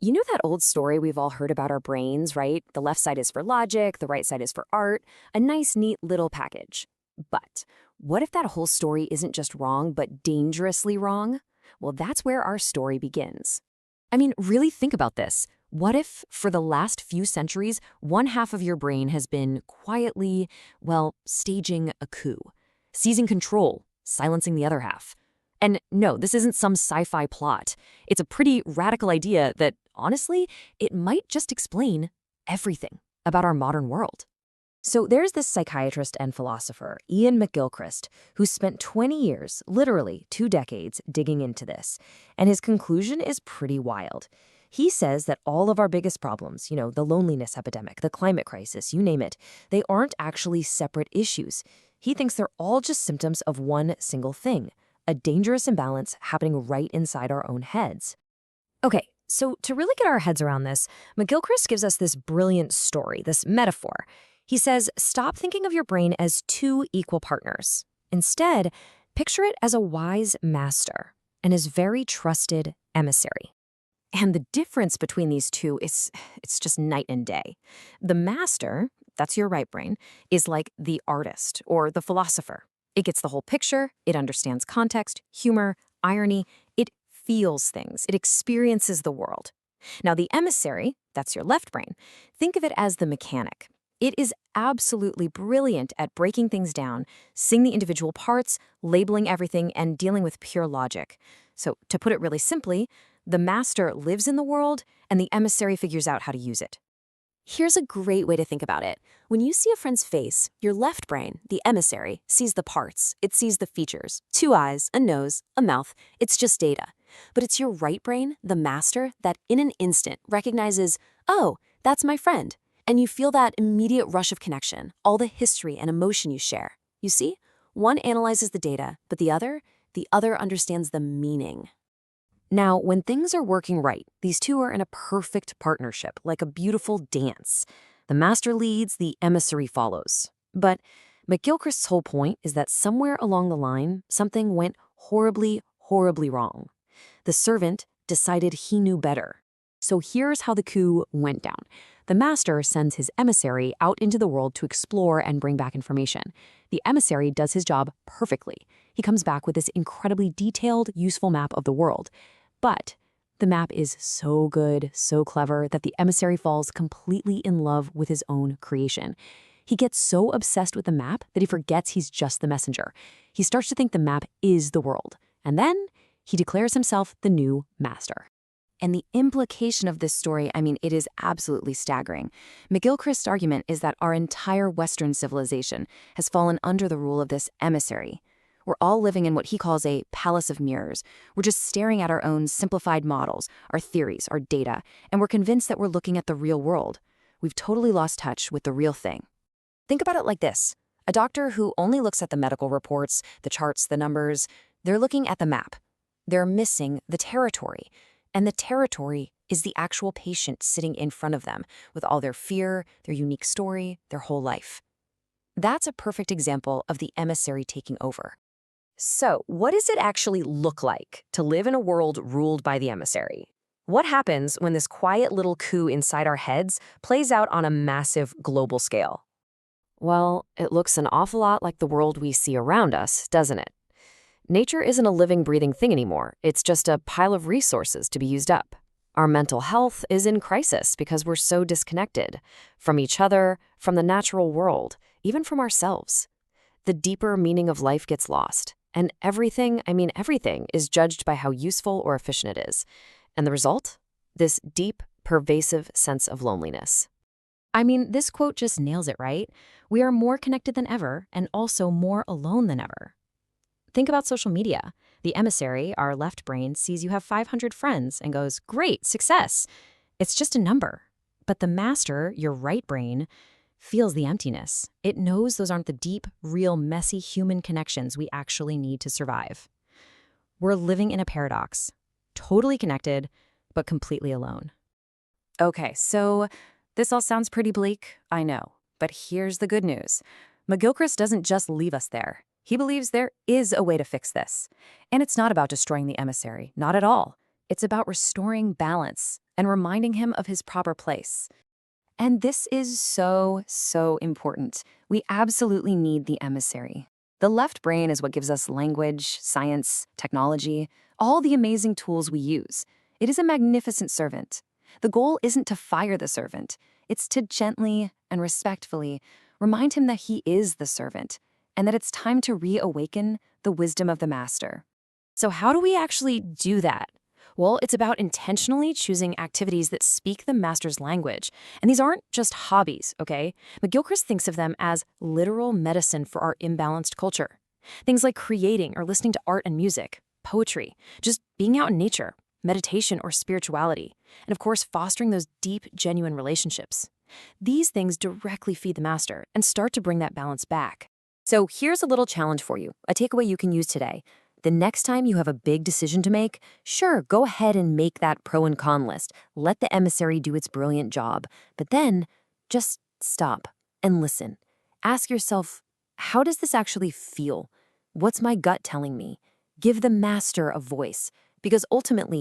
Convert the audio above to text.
You know that old story we've all heard about our brains, right? The left side is for logic, the right side is for art, a nice, neat little package. But what if that whole story isn't just wrong, but dangerously wrong? Well, that's where our story begins. I mean, really think about this. What if, for the last few centuries, one half of your brain has been quietly, well, staging a coup, seizing control, silencing the other half? And no, this isn't some sci-fi plot. It's a pretty radical idea that, honestly, it might just explain everything about our modern world. So there's this psychiatrist and philosopher, Iain McGilchrist, who spent 20 years, literally 2 decades, digging into this. And his conclusion is pretty wild. He says that all of our biggest problems, the loneliness epidemic, the climate crisis, you name it, they aren't actually separate issues. He thinks they're all just symptoms of one single thing, a dangerous imbalance happening right inside our own heads. Okay, so to really get our heads around this, McGilchrist gives us this brilliant story, this metaphor. He says, stop thinking of your brain as two equal partners. Instead, picture it as a wise master and his very trusted emissary. And the difference between these two it's just night and day. The master, that's your right brain, is like the artist or the philosopher. It gets the whole picture, it understands context, humor, irony, it feels things, it experiences the world. Now the emissary, that's your left brain, think of it as the mechanic. It is absolutely brilliant at breaking things down, seeing the individual parts, labeling everything, and dealing with pure logic. So to put it really simply, the master lives in the world, and the emissary figures out how to use it. Here's a great way to think about it. When you see a friend's face, your left brain, the emissary, sees the parts. It sees the features. 2 eyes, a nose, a mouth. It's just data. But it's your right brain, the master, that in an instant recognizes, oh, that's my friend. And you feel that immediate rush of connection, all the history and emotion you share. You see? One analyzes the data, but the other understands the meaning. Now, when things are working right, these two are in a perfect partnership, like a beautiful dance. The master leads, the emissary follows. But McGilchrist's whole point is that somewhere along the line, something went horribly, horribly wrong. The servant decided he knew better. So here's how the coup went down. The master sends his emissary out into the world to explore and bring back information. The emissary does his job perfectly. He comes back with this incredibly detailed, useful map of the world. But the map is so good, so clever, that the emissary falls completely in love with his own creation. He gets so obsessed with the map that he forgets he's just the messenger. He starts to think the map is the world. And then he declares himself the new master. And the implication of this story, it is absolutely staggering. McGilchrist's argument is that our entire Western civilization has fallen under the rule of this emissary. We're all living in what he calls a palace of mirrors. We're just staring at our own simplified models, our theories, our data, and we're convinced that we're looking at the real world. We've totally lost touch with the real thing. Think about it like this. A doctor who only looks at the medical reports, the charts, the numbers, they're looking at the map. They're missing the territory. And the territory is the actual patient sitting in front of them with all their fear, their unique story, their whole life. That's a perfect example of the emissary taking over. So, what does it actually look like to live in a world ruled by the emissary? What happens when this quiet little coup inside our heads plays out on a massive global scale? Well, it looks an awful lot like the world we see around us, doesn't it? Nature isn't a living, breathing thing anymore. It's just a pile of resources to be used up. Our mental health is in crisis because we're so disconnected from each other, from the natural world, even from ourselves. The deeper meaning of life gets lost. And everything is judged by how useful or efficient it is. And the result? This deep, pervasive sense of loneliness. This quote just nails it, right? We are more connected than ever and also more alone than ever. Think about social media. The emissary, our left brain, sees you have 500 friends and goes, great, success. It's just a number. But the master, your right brain, feels the emptiness. It knows those aren't the deep, real, messy human connections we actually need to survive. We're living in a paradox, totally connected, but completely alone. Okay, so this all sounds pretty bleak, I know, but here's the good news. McGilchrist doesn't just leave us there. He believes there is a way to fix this. And it's not about destroying the emissary, not at all. It's about restoring balance, and reminding him of his proper place. And this is so, so important. We absolutely need the emissary. The left brain is what gives us language, science, technology, all the amazing tools we use. It is a magnificent servant. The goal isn't to fire the servant. It's to gently and respectfully remind him that he is the servant and that it's time to reawaken the wisdom of the master. So how do we actually do that? Well, it's about intentionally choosing activities that speak the master's language. And these aren't just hobbies, okay? McGilchrist thinks of them as literal medicine for our imbalanced culture. Things like creating or listening to art and music, poetry, just being out in nature, meditation or spirituality, and of course, fostering those deep, genuine relationships. These things directly feed the master and start to bring that balance back. So here's a little challenge for you, a takeaway you can use today. The next time you have a big decision to make, sure, go ahead and make that pro and con list. Let the emissary do its brilliant job. But then, just stop and listen. Ask yourself, how does this actually feel? What's my gut telling me? Give the master a voice, because ultimately,